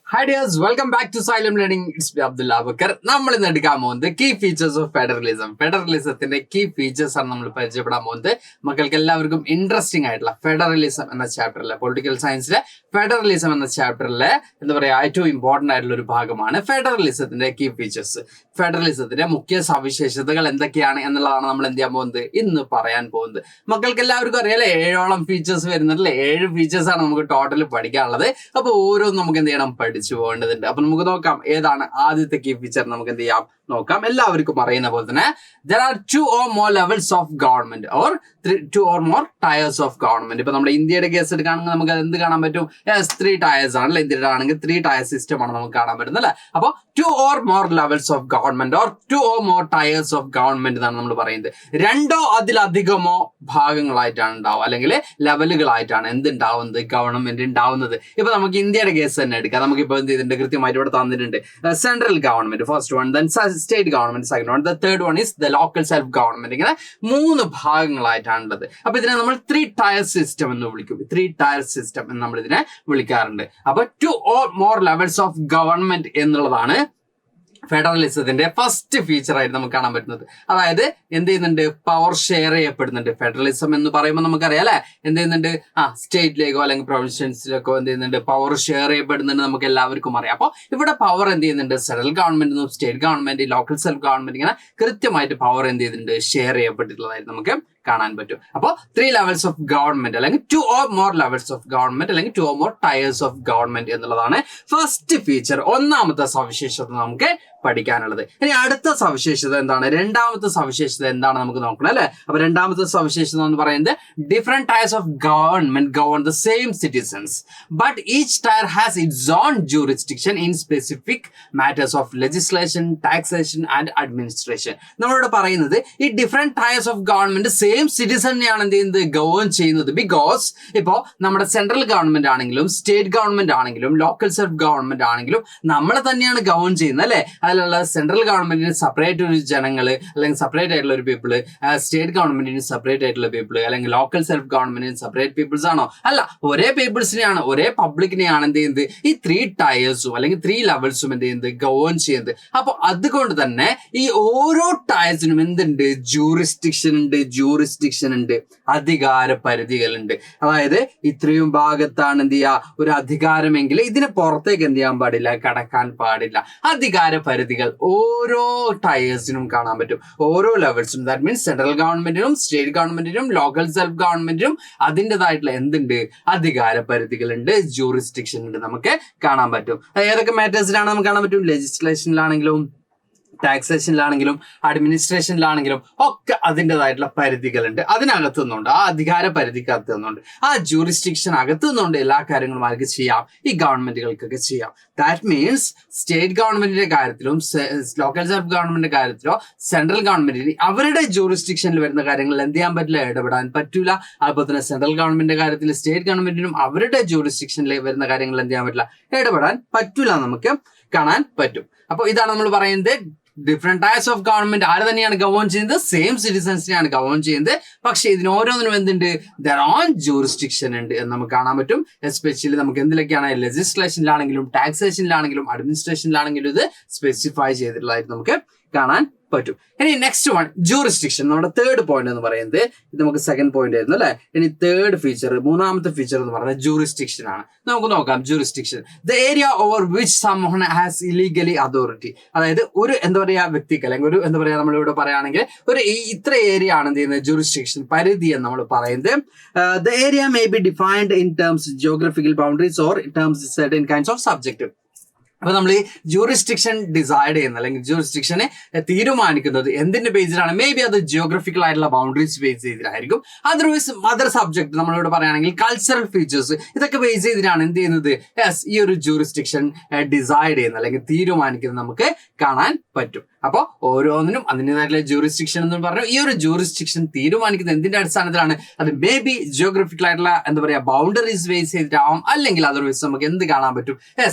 Hi dears, welcome back to Xylem Learning. It's me Abdullah Bakar. നമ്മൾ ഇന്ന് എടുക്കാൻ പോകുന്നത് കീ ഫീച്ചേഴ്സ് ഓഫ് ഫെഡറലിസം. ഫെഡറലിസത്തിന്റെ കീ ഫീച്ചേഴ്സ് ആണ് നമ്മൾ പരിചയപ്പെടാൻ പോകുന്നത്. മക്കൾക്ക് എല്ലാവർക്കും ഇൻട്രസ്റ്റിംഗ് ആയിട്ടുള്ള ഫെഡറലിസം എന്ന ചാപ്റ്ററിലെ പൊളിറ്റിക്കൽ സയൻസിലെ ഫെഡറലിസം എന്ന ചാപ്റ്ററിലെ എന്താ പറയുക ഏറ്റവും ഇമ്പോർട്ടന്റ് ആയിട്ടുള്ള ഒരു ഭാഗമാണ് ഫെഡറലിസത്തിന്റെ കീ ഫീച്ചേഴ്സ്. ഫെഡറലിസത്തിന്റെ മുഖ്യ സവിശേഷതകൾ എന്തൊക്കെയാണ് എന്നുള്ളതാണ് നമ്മൾ എന്ത് ചെയ്യാൻ പോകുന്നത് ഇന്ന് പറയാൻ പോകുന്നത്. മക്കൾക്ക് എല്ലാവർക്കും അറിയാലേ 7ഓളം ഫീച്ചേഴ്സ് വരുന്നുണ്ടല്ലേ. 7 ഫീച്ചേഴ്സ് ആണ് നമുക്ക് ടോട്ടൽ പഠിക്കാനുള്ളത്. അപ്പൊ ഓരോന്നും നമുക്ക് എന്ത് ചെയ്യണം പഠിച്ചു പോകേണ്ടതുണ്ട്. അപ്പൊ നമുക്ക് നോക്കാം ഏതാണ് ആദ്യത്തെ കീ ഫീച്ചർ. നമുക്ക് എന്ത് ചെയ്യാം നോക്കാം. എല്ലാവർക്കും അറിയുന്ന പോലെ തന്നെ there are 2 or more levels of government or 2 or more tiers of government. ഇപ്പൊ നമ്മുടെ ഇന്ത്യയുടെ കേസ് എടുക്കുകയാണെങ്കിൽ നമുക്ക് എന്ത് കാണാൻ പറ്റും? 3 ടയേഴ്സ് ആണല്ലോ. ഇന്ത്യയുടെ ആണെങ്കിൽ 3 ടയർ സിസ്റ്റം ആണ് നമുക്ക് കാണാൻ പറ്റുന്നത് അല്ലെ. അപ്പൊ 2 or more levels of government or 2 or more tiers of government എന്നാണ് നമ്മൾ പറയുന്നത്. 2ഓ അതിലധികമോ ഭാഗങ്ങളായിട്ടാണ് ഉണ്ടാവുക അല്ലെങ്കിൽ ലെവലുകളായിട്ടാണ് എന്തുണ്ടാവുന്നത് ഗവൺമെന്റ് ഉണ്ടാവുന്നത്. ഇപ്പൊ നമുക്ക് ഇന്ത്യയുടെ കേസ് തന്നെ എടുക്കാം. നമുക്കിപ്പോ എന്ത് ചെയ്തിട്ടുണ്ട് കൃത്യമായിട്ട് ഇവിടെ തന്നിട്ടുണ്ട്. Central government first one, then state government second one, the third one is the local self government. ഇങ്ങനെ 3 ഭാഗങ്ങളായിട്ടാണുള്ളത്. അപ്പൊ ഇതിനെ നമ്മൾ 3 ടയർ സിസ്റ്റം എന്ന് വിളിക്കും. 3 ടയർ സിസ്റ്റം എന്ന് നമ്മൾ ഇതിനെ വിളിക്കാറുണ്ട്. അപ്പൊ 2 or more levels of government എന്നുള്ളതാണ് ഫെഡറലിസത്തിന്റെ ഫസ്റ്റ് ഫീച്ചർ ആയിട്ട് നമുക്ക് കാണാൻ പറ്റുന്നത്. അതായത് എന്ത് ചെയ്യുന്നുണ്ട് പവർ ഷെയർ ചെയ്യപ്പെടുന്നുണ്ട്. ഫെഡറലിസം എന്ന് പറയുമ്പോൾ നമുക്കറിയാം അല്ലെ എന്ത് ചെയ്യുന്നുണ്ട് സ്റ്റേറ്റിലേക്കോ അല്ലെങ്കിൽ പ്രൊവിൻഷ്യൻസിലേക്കോ എന്ത് ചെയ്യുന്നുണ്ട് പവർ ഷെയർ ചെയ്യപ്പെടുന്നുണ്ട്. നമുക്ക് എല്ലാവർക്കും അറിയാം. അപ്പോൾ ഇവിടെ പവർ എന്ത് ചെയ്യുന്നുണ്ട് സെൻട്രൽ ഗവൺമെന്റിനും state government local self government ഇങ്ങനെ കൃത്യമായിട്ട് പവർ എന്ത് ചെയ്തിട്ടുണ്ട് ഷെയർ ചെയ്യപ്പെട്ടിട്ടുള്ളതായിട്ട് നമുക്ക് കാണാൻ പറ്റും. അപ്പോൾ 3 ലെവൽസ് ഓഫ് ഗവൺമെന്റ് അല്ലെങ്കിൽ 2 or more levels of government അല്ലെങ്കിൽ 2 or more tyres of government എന്നുള്ളതാണ് ഫസ്റ്റ് ഫീച്ചർ. ഒന്നാമത്തെ സവിശേഷത നമുക്ക് പഠിക്കാനുള്ളത്. ഇനി അടുത്ത സവിശേഷത എന്താണ്? രണ്ടാമത്തെ സവിശേഷത എന്താണ് നമുക്ക് നോക്കണം അല്ലെ. അപ്പൊ രണ്ടാമത്തെ സവിശേഷത എന്ന് പറയുന്നത് different tiers of government govern the same citizens but each tier has its own jurisdiction in specific matters of legislation, taxation and administration. നമ്മളോട് പറയുന്നത് ഈ different tiers of government same സിറ്റിസണിനെയാണ് എന്ത് ചെയ്യുന്നത് ഗവൺ ചെയ്യുന്നത്. ബിക്കോസ് ഇപ്പോ നമ്മുടെ സെൻട്രൽ ഗവൺമെന്റ് ആണെങ്കിലും സ്റ്റേറ്റ് ഗവൺമെന്റ് ആണെങ്കിലും ലോക്കൽ സെൽഫ് ഗവൺമെന്റ് ആണെങ്കിലും നമ്മളെ തന്നെയാണ് ഗവൺ ചെയ്യുന്നത് അല്ലെ. അതിലുള്ള സെൻട്രൽ ഗവൺമെന്റിന് സെപ്പറേറ്റ് ഒരു ജനങ്ങള് അല്ലെങ്കിൽ സെപ്പറേറ്റ് ആയിട്ടുള്ള ഒരു പീപ്പിള്, സ്റ്റേറ്റ് ഗവൺമെന്റിന് സെപ്പറേറ്റ് ആയിട്ടുള്ള പീപ്പിള് അല്ലെങ്കിൽ ലോക്കൽ സെൽഫ് ഗവൺമെന്റിന് സെപ്പറേറ്റ് പീപ്പിൾസ് ആണോ? അല്ല, ഒരേ പീപ്പിൾസിനെയാണ് ഒരേ പബ്ലിക്കിനെയാണ് എന്ത് ചെയ്യുന്നത് ഈ 3 ടയേഴ്സും അല്ലെങ്കിൽ 3 ലെവൽസും എന്ത് ചെയ്യുന്നത് ഗവൺ ചെയ്യുന്നത്. അപ്പൊ അതുകൊണ്ട് തന്നെ ഈ ഓരോ ടയേഴ്സിനും എന്തുണ്ട് ജൂറിസ്ഡിക്ഷൻ ഉണ്ട്, അധികാര പരിധികളുണ്ട്. അതായത് ഇത്രയും ഭാഗത്താണ് എന്ത് ചെയ്യുക ഒരു അധികാരമെങ്കിൽ ഇതിന് പുറത്തേക്ക് എന്ത് ചെയ്യാൻ പാടില്ല, കടക്കാൻ പാടില്ല. അധികാര പരിധികൾ ഓരോ ടയേഴ്സിനും കാണാൻ പറ്റും, ഓരോ ലെവൽസിനും. ദാറ്റ് മീൻസ് സെൻട്രൽ ഗവൺമെന്റിനും സ്റ്റേറ്റ് ഗവൺമെന്റിനും ലോക്കൽ സെൽഫ് ഗവൺമെന്റിനും അതിൻ്റെതായിട്ടുള്ള എന്തുണ്ട് അധികാര പരിധികളുണ്ട്, ജൂറിസ്ഡിക്ഷൻ ഉണ്ട് നമുക്ക് കാണാൻ പറ്റും. ഏതൊക്കെ മാറ്റേഴ്സിലാണ് നമുക്ക് കാണാൻ പറ്റും? ലെജിസ്ലേഷനിലാണെങ്കിലും ടാക്സേഷനിലാണെങ്കിലും അഡ്മിനിസ്ട്രേഷനിലാണെങ്കിലും ഒക്കെ അതിൻ്റെതായിട്ടുള്ള പരിധികളുണ്ട്. അതിനകത്തു നിന്നുണ്ട് ആ അധികാര പരിധിക്കകത്ത് നിന്നുണ്ട് ആ ജൂറിസ്ഡിക്ഷൻ അകത്തു നിന്നുകൊണ്ട് എല്ലാ കാര്യങ്ങളും ആർക്ക് ചെയ്യാം ഈ ഗവൺമെന്റുകൾക്കൊക്കെ ചെയ്യാം. ദാറ്റ് മീൻസ് സ്റ്റേറ്റ് ഗവൺമെന്റിന്റെ കാര്യത്തിലും ലോക്കൽ സെൽഫ് ഗവൺമെന്റിന്റെ കാര്യത്തിലോ സെൻട്രൽ ഗവൺമെന്റിന് അവരുടെ ജൂറിസ്ഡിക്ഷനിൽ വരുന്ന കാര്യങ്ങളിൽ എന്ത് ചെയ്യാൻ പറ്റില്ല, ഇടപെടാൻ പറ്റൂല. അതുപോലെ തന്നെ സെൻട്രൽ ഗവൺമെന്റിന്റെ കാര്യത്തിൽ സ്റ്റേറ്റ് ഗവൺമെന്റിനും അവരുടെ ജൂറിസ്ഡിക്ഷനിൽ വരുന്ന കാര്യങ്ങളിൽ എന്ത് ചെയ്യാൻ പറ്റില്ല, ഇടപെടാൻ പറ്റൂല നമുക്ക് കാണാൻ പറ്റും. അപ്പൊ ഇതാണ് നമ്മൾ പറയുന്നത് ഡിഫറെന്റ് ടയർസ് ഓഫ് ഗവൺമെന്റ് ആര് തന്നെയാണ് ഗവൺ ചെയ്യുന്നത്, സെയിം സിറ്റിസൺസിനെയാണ് ഗവൺ ചെയ്യുന്നത്. പക്ഷെ ഇതിന് ഓരോന്നിനും എന്തുണ്ട് ദർ ഓൺ ജൂറിസ്ഡിക്ഷൻ ഉണ്ട് എന്ന് നമുക്ക് കാണാൻ പറ്റും. എസ്പെഷ്യലി നമുക്ക് എന്തിലൊക്കെയാണ് ലെജിസ്ലേഷനിലാണെങ്കിലും ടാക്സേഷനിലാണെങ്കിലും അഡ്മിനിസ്ട്രേഷനിലാണെങ്കിലും ഇത് സ്പെസിഫൈ ചെയ്തിട്ടുള്ളതായിട്ട് നമുക്ക് കാണാൻ പറ്റും. ഇനി നെക്സ്റ്റ് വൺ ജൂറിസ്ഡിക്ഷൻ. നമ്മുടെ തേർഡ് പോയിന്റ് എന്ന് പറയുന്നത് ഇത് നമുക്ക് സെക്കൻഡ് പോയിന്റ് ആയിരുന്നു അല്ലെ. ഇനി തേർഡ് ഫീച്ചർ മൂന്നാമത്തെ ഫീച്ചർ എന്ന് പറയുന്നത് ജൂറിസ്ഡിക്ഷൻ ആണ്. നമുക്ക് നോക്കാം jurisdiction. The area over which someone has illegally authority. അതായത് ഒരു എന്താ പറയാ വ്യക്തിക്ക് അല്ലെങ്കിൽ ഒരു എന്താ പറയാ നമ്മളിവിടെ പറയുകയാണെങ്കിൽ ഒരു ഇത്ര ഏരിയ ആണ് എന്ത് ചെയ്യുന്നത് ജൂറിസ്ഡിക്ഷൻ പരിധി എന്ന് നമ്മൾ പറയുന്നത്. The area may be defined in terms geographical boundaries or in terms certain kinds of subject. അപ്പൊ നമ്മൾ ഈ ജൂറിസ്ഡിക്ഷൻ ഡിസൈഡ് ചെയ്യുന്നത് അല്ലെങ്കിൽ ജൂറിസ്ഡിക്ഷനെ തീരുമാനിക്കുന്നത് എന്തിന്റെ ബേസിലാണ്? മേ ബി അത് ജിയോഗ്രഫിക്കൽ ആയിട്ടുള്ള ബൗണ്ടറീസ് ബേസ് ചെയ്തിട്ടായിരിക്കും. അതർവൈസ് മദർ സബ്ജക്ട് നമ്മളിവിടെ പറയുകയാണെങ്കിൽ കൾച്ചറൽ ഫീച്ചേഴ്സ് ഇതൊക്കെ ബേസ് ചെയ്തിട്ടാണ് എന്ത് ചെയ്യുന്നത് ഈ ഒരു ജൂറിസ്ഡിക്ഷൻ ഡിസൈഡ് ചെയ്യുന്നത് അല്ലെങ്കിൽ തീരുമാനിക്കുന്നത് നമുക്ക് കാണാൻ പറ്റും. അപ്പോൾ ഓരോന്നിനും അതിൻ്റെതായിട്ടുള്ള ജൂറിസ്ഡിക്ഷൻ എന്ന് പറഞ്ഞു. ഈ ഒരു ജൂറിസ്ഡിക്ഷൻ തീരുമാനിക്കുന്നത് എന്തിന്റെ അടിസ്ഥാനത്തിലാണ്? അത് മേ ബി ജിയോഗ്രഫിക്കൽ ആയിട്ടുള്ള എന്താ പറയാ ബൗണ്ടറീസ് ബേസ് ചെയ്തിട്ടാവും, അല്ലെങ്കിൽ അതർവൈസ് നമുക്ക് എന്ത് കാണാൻ പറ്റും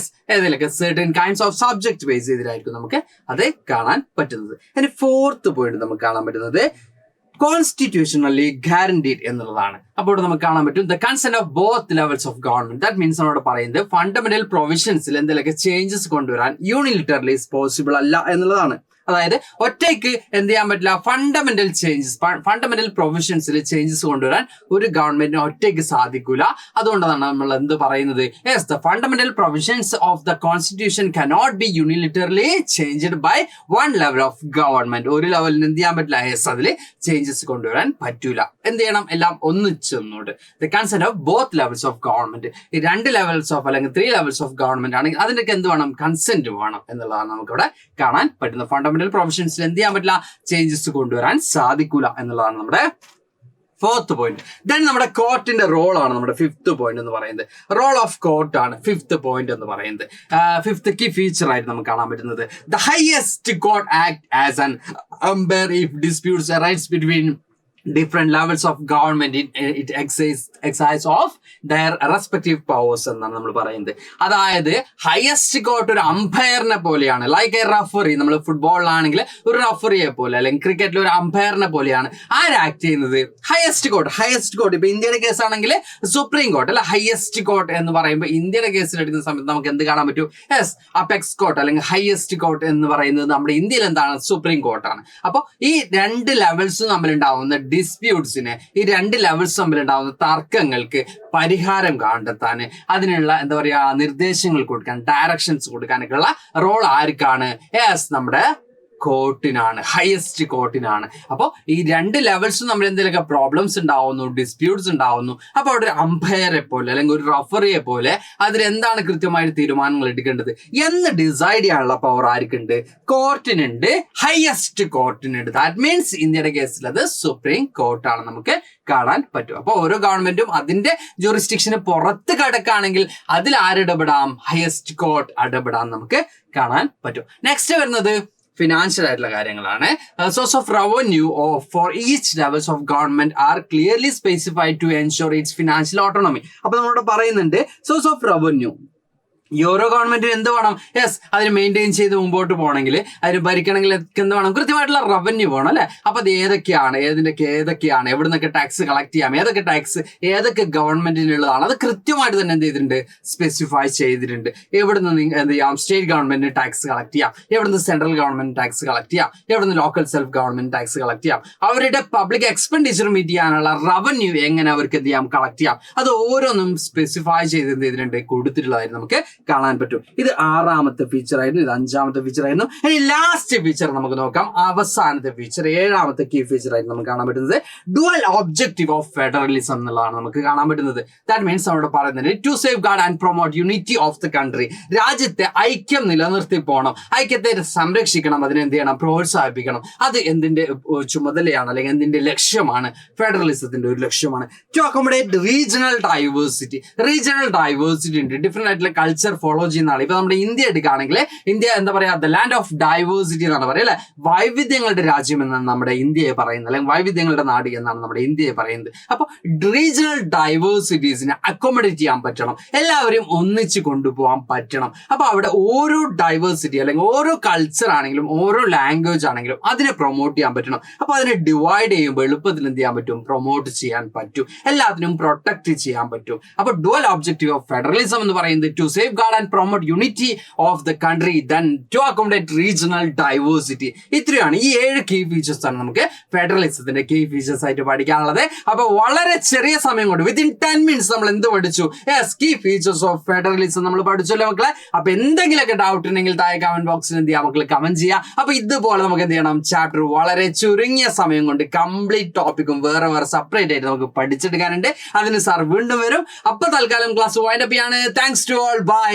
ഏതിലൊക്കെ certain kinds of subject base ചെയ്തിട്ടായിരിക്കും നമുക്ക് അത് കാണാൻ പറ്റുന്നത്. ഇനി ഫോർത്ത് പോയിന്റ് നമുക്ക് കാണാൻ പറ്റുന്നത് കോൺസ്റ്റിറ്റ്യൂഷണലി ഗ്യാരണ്ടീഡ് എന്നുള്ളതാണ്. അപ്പോൾ നമുക്ക് കാണാൻ പറ്റും the consent of both levels of government. That means നമ്മളോട് പറയുന്നത് ഫണ്ടമെന്റൽ പ്രൊവിഷൻസിൽ എന്തെങ്കിലുമൊക്കെ ചേഞ്ചസ് കൊണ്ടുവരാൻ യൂണിലിറ്ററലി പോസിബിൾ അല്ല എന്നുള്ളതാണ്. അതായത് ഒറ്റയ്ക്ക് എന്ത് ചെയ്യാൻ പറ്റില്ല, ഫണ്ടമെന്റൽ ചേഞ്ചസ്, ഫണ്ടമെന്റൽ പ്രൊവിഷൻസിൽ ചേഞ്ചസ് കൊണ്ടുവരാൻ ഒരു ഗവൺമെന്റിന് ഒറ്റയ്ക്ക് സാധിക്കൂല. അതുകൊണ്ടാണ് നമ്മൾ എന്ത് പറയുന്നത്, yes the fundamental provisions of the constitution cannot be unilaterally changed by one level of government. ഒരു ലെവലിന് എന്ത് ചെയ്യാൻ പറ്റില്ല, യെസ് അതിൽ ചേഞ്ചസ് കൊണ്ടുവരാൻ പറ്റൂല. എന്ത് ചെയ്യണം, എല്ലാം ഒന്നിച്ചൊന്നുകൊണ്ട് the consent of both levels of government. ഈ 2 ലെവൽസ് ഓഫ് അല്ലെങ്കിൽ 3 ലെവൽസ് ഓഫ് ഗവൺമെന്റ് ആണെങ്കിൽ അതിൻ്റെയൊക്കെ എന്ത് വേണം, കൺസെന്റ് വേണം എന്നുള്ളതാണ് നമുക്കിവിടെ കാണാൻ പറ്റുന്നത്. ഫണ്ടമെന്റൽ പ്രൊവിഷൻസിൽ എന്ത് ചെയ്യാൻ പറ്റില്ല, ചേഞ്ചസ് കൊണ്ടുവരാൻ സാധിക്കൂല എന്നുള്ളതാണ് നമ്മുടെ 4th പോയിന്റ്. ദെൻ നമ്മുടെ കോർട്ടിന്റെ റോൾ ആണ് നമ്മുടെ 5th പോയിന്റ് എന്ന് പറയുന്നത്. റോൾ ഓഫ് കോർട്ട് ആണ് 5th പോയിന്റ് എന്ന് പറയുന്നത്. 5th കീ ഫീച്ചർ ആയിട്ട് നമുക്ക് കാണാൻ പറ്റുന്നത് the highest court act as an umpire if disputes arise between different levels of government. It exercise of their respective powers എന്നാണ് നമ്മൾ പറയുന്നത്. അതായത് ഹയസ്റ്റ് കോർട്ട് ഒരു അമ്പയറിനെ പോലെയാണ്, ലൈക്ക് എ റഫറി. നമ്മൾ ഫുട്ബോളിലാണെങ്കിൽ ഒരു റഫറിയെ പോലെ, അല്ലെങ്കിൽ ക്രിക്കറ്റിൽ ഒരു അമ്പയറിനെ പോലെയാണ് ആര് ആക്ട് ചെയ്യുന്നത്, ഹയസ്റ്റ് കോർട്ട്. ഇപ്പൊ ഇന്ത്യയുടെ കേസ് ആണെങ്കിൽ സുപ്രീം കോർട്ട് അല്ല, ഹയസ്റ്റ് കോർട്ട് എന്ന് പറയുമ്പോൾ ഇന്ത്യയുടെ കേസിൽ എടുക്കുന്ന സമയത്ത് നമുക്ക് എന്ത് കാണാൻ പറ്റും, യെസ് അപെക്സ് കോർട്ട് അല്ലെങ്കിൽ ഹയസ്റ്റ് കോർട്ട് എന്ന് പറയുന്നത് നമ്മുടെ ഇന്ത്യയിൽ എന്താണ്, സുപ്രീം കോർട്ടാണ്. അപ്പോൾ ഈ 2 ലെവൽസ് തമ്മിലുണ്ടാവുന്ന ഡിസ്പ്യൂട്ട്സിന്, ഈ 2 ലെവൽസ് തമ്മിലുണ്ടാവുന്ന തർക്കങ്ങൾക്ക് പരിഹാരം കണ്ടെത്താൻ, അതിനുള്ള എന്താ പറയാ നിർദ്ദേശങ്ങൾ കൊടുക്കാൻ, ഡയറക്ഷൻസ് കൊടുക്കാനൊക്കെയുള്ള റോൾ ആർക്കാണ്, യെസ് നമ്മുടെ കോർട്ടിനാണ്, ഹയസ്റ്റ് കോർട്ടിനാണ്. അപ്പോൾ ഈ 2 ലെവൽസും നമ്മൾ എന്തെങ്കിലുമൊക്കെ പ്രോബ്ലംസ് ഉണ്ടാവുന്നു, ഡിസ്പ്യൂട്ട്സ് ഉണ്ടാവുന്നു. അപ്പോൾ അവിടെ ഒരു അമ്പയറെ പോലെ അല്ലെങ്കിൽ ഒരു റഫറിയെ പോലെ അതിലെന്താണ് കൃത്യമായിട്ട് തീരുമാനങ്ങൾ എടുക്കേണ്ടത് എന്ന് ഡിസൈഡ് ചെയ്യാനുള്ള പവർ ആർക്കുണ്ട്, കോർട്ടിനുണ്ട്, ഹയസ്റ്റ് കോർട്ടിനുണ്ട്. ദാറ്റ് മീൻസ് ഇന്ത്യയുടെ കേസിൽ അത് സുപ്രീം കോർട്ടാണ് നമുക്ക് കാണാൻ പറ്റും. അപ്പോൾ ഓരോ ഗവൺമെന്റും അതിന്റെ ജൂറിസ്ഡിക്ഷന് പുറത്ത് കിടക്കുകയാണെങ്കിൽ അതിൽ ആരിടപെടാം, ഹയസ്റ്റ് കോർട്ട് ഇടപെടാൻ നമുക്ക് കാണാൻ പറ്റും. നെക്സ്റ്റ് വരുന്നത് ഫിനാൻഷ്യൽ ആയിട്ടുള്ള കാര്യങ്ങളാണ്. Source of revenue for each levels of government are clearly specified to ensure its financial autonomy. അപ്പൊ നമ്മളിവിടെ പറയുന്നുണ്ട് സോഴ്സ് ഓഫ് റവന്യൂ. ഈ ഓരോ ഗവൺമെന്റിന് എന്ത് വേണം, യെസ് അതിന് മെയിൻറ്റെയിൻ ചെയ്ത് മുമ്പോട്ട് പോകണമെങ്കിൽ, അതിന് ഭരിക്കണമെങ്കിൽ എന്ത് വേണം, കൃത്യമായിട്ടുള്ള റവന്യൂ വേണം അല്ലെ. അപ്പൊ അത് ഏതൊക്കെയാണ്, എവിടെ നിന്നൊക്കെ ടാക്സ് കളക്ട് ചെയ്യാം, ഏതൊക്കെ ടാക്സ് ഏതൊക്കെ ഗവൺമെന്റിനുള്ളതാണ്, അത് കൃത്യമായിട്ട് തന്നെ എന്ത് ചെയ്തിട്ടുണ്ട്, സ്പെസിഫൈ ചെയ്തിട്ടുണ്ട്. എവിടെ നിന്ന് എന്ത് ചെയ്യാം, സ്റ്റേറ്റ് ഗവൺമെന്റിന് ടാക്സ് കളക്ട് ചെയ്യാം, എവിടെ നിന്ന് സെൻട്രൽ ഗവൺമെന്റ് ടാക്സ് കളക്ട് ചെയ്യാം, എവിടെ നിന്ന് local self government tax collect ചെയ്യാം, അവരുടെ പബ്ലിക് എക്സ്പെൻഡിച്ചർ മീറ്റ് ചെയ്യാനുള്ള റവന്യൂ എങ്ങനെ അവർക്ക് എന്ത് ചെയ്യാം, കളക്ട് ചെയ്യാം. അത് ഓരോന്നും സ്പെസിഫൈ ചെയ്ത് എന്ത് ചെയ്തിട്ടുണ്ട്, കൊടുത്തിട്ടുള്ളതായിരുന്നു നമുക്ക് കാണാൻ പറ്റും. ഇത് 6ാമത്തെ ഫീച്ചർ ആയിരുന്നു, ഇത് 5ാമത്തെ ഫീച്ചർ ആയിരുന്നു. ഇനി ലാസ്റ്റ് ഫീച്ചർ നമുക്ക് നോക്കാം, അവസാനത്തെ ഫീച്ചർ 7ാമത്തെ കീ ഫീച്ചർ ആയിട്ട് നമുക്ക് കാണാൻ പറ്റുന്നത് ഡുവൽ ഒബ്ജക്റ്റീവ് ഓഫ് ഫെഡറലിസം എന്നുള്ളതാണ് നമുക്ക് കാണാൻ പറ്റുന്നത്. ദാറ്റ് മീൻസ് അവിടെ പറയുന്നത് to safeguard and promote unity of the country. രാജ്യത്തെ ഐക്യം നിലനിർത്തി പോകണം, ഐക്യത്തെ സംരക്ഷിക്കണം, അതിനെ എന്ത് ചെയ്യണം, പ്രോത്സാഹിപ്പിക്കണം. അത് എന്തിന്റെ ചുമതലയാണ് അല്ലെങ്കിൽ എന്തിന്റെ ലക്ഷ്യമാണ്, ഫെഡറലിസത്തിന്റെ ഒരു ലക്ഷ്യമാണ്. ടു അക്കോമഡേറ്റ് റീജിയണൽ ഡൈവേഴ്സിറ്റി ഉണ്ട്, ഡിഫറെന്റ് ആയിട്ടുള്ള കൾച്ചർ ഫോളോ ചെയ്യുന്ന ആൾ. ഇപ്പൊ നമ്മുടെ ഇന്ത്യ എടുക്കുകയാണെങ്കിൽ ഇന്ത്യ എന്താ പറയാ, ദ ലാൻഡ് ഓഫ് ഡൈവേഴ്സിറ്റി എന്നാണ് പറയുക അല്ലെ, വൈവിധ്യങ്ങളുടെ രാജ്യം എന്നാണ് നമ്മുടെ ഇന്ത്യയെ പറയുന്നത്, അല്ലെങ്കിൽ വൈവിധ്യങ്ങളുടെ നാട് എന്നാണ് നമ്മുടെ ഇന്ത്യയെ പറയുന്നത്. അപ്പൊ റീജിയണൽ ഡൈവേഴ്സിറ്റീസിനെ അക്കോമഡേറ്റ് ചെയ്യാൻ പറ്റണം, എല്ലാവരെയും ഒന്നിച്ച് കൊണ്ടുപോകാൻ പറ്റണം. അപ്പൊ അവിടെ ഓരോ ഡൈവേഴ്സിറ്റി അല്ലെങ്കിൽ ഓരോ കൾച്ചർ ആണെങ്കിലും ഓരോ ലാംഗ്വേജ് ആണെങ്കിലും അതിനെ പ്രൊമോട്ട് ചെയ്യാൻ പറ്റണം. അപ്പൊ അതിനെ ഡിവൈഡ് ചെയ്യുമ്പോൾ എളുപ്പത്തിൽ എന്ത് ചെയ്യാൻ പറ്റും, പ്രൊമോട്ട് ചെയ്യാൻ പറ്റും, എല്ലാത്തിനും പ്രൊട്ടക്ട് ചെയ്യാൻ പറ്റും. അപ്പൊ ഡുവൽ ഒബ്ജക്റ്റീവ് ഓഫ് ഫെഡറലിസം എന്ന് പറയുന്നത് to safeguard and promote unity of the country, then to accommodate regional diversity. ഇത്രയാണ് ഈ 7 കീ ഫീച്ചേഴ്സ് ആണ് നമുക്ക് ഫെഡറലിസത്തിന്റെ കീ ഫീച്ചേഴ്സ് ആയിട്ട് പഠിക്കാനുള്ളത്. അപ്പൊ വളരെ ചെറിയ സമയം കൊണ്ട് വിത്തിൻ 10 minutes നമ്മൾ എന്ത് പഠിച്ചു, yes key features of federalism നമ്മൾ പഠിച്ചല്ലോ മക്കളെ. അപ്പൊ എന്തെങ്കിലുമൊക്കെ ഡൗട്ട് ഉണ്ടെങ്കിൽ താഴെ കമന്റ് ബോക്സിൽ എന്ത് ചെയ്യാം മക്കളെ, കമന്റ് ചെയ്യാം. അപ്പൊ ഇതുപോലെ നമുക്ക് എന്ത് ചെയ്യണം, ചാപ്റ്റർ വളരെ ചുരുങ്ങിയ സമയം കൊണ്ട് കംപ്ലീറ്റ് ടോപ്പിക്കും വേറെ സെപ്പറേറ്റ് ആയിട്ട് നമുക്ക് പഠിച്ചെടുക്കാനുണ്ട്. അതിന് സാർ വീണ്ടും വരും. അപ്പൊ തൽക്കാലം ക്ലാസ് വൈൻഡ് അപ്പ് ചെയ്യാണ്. Thanks to all, by.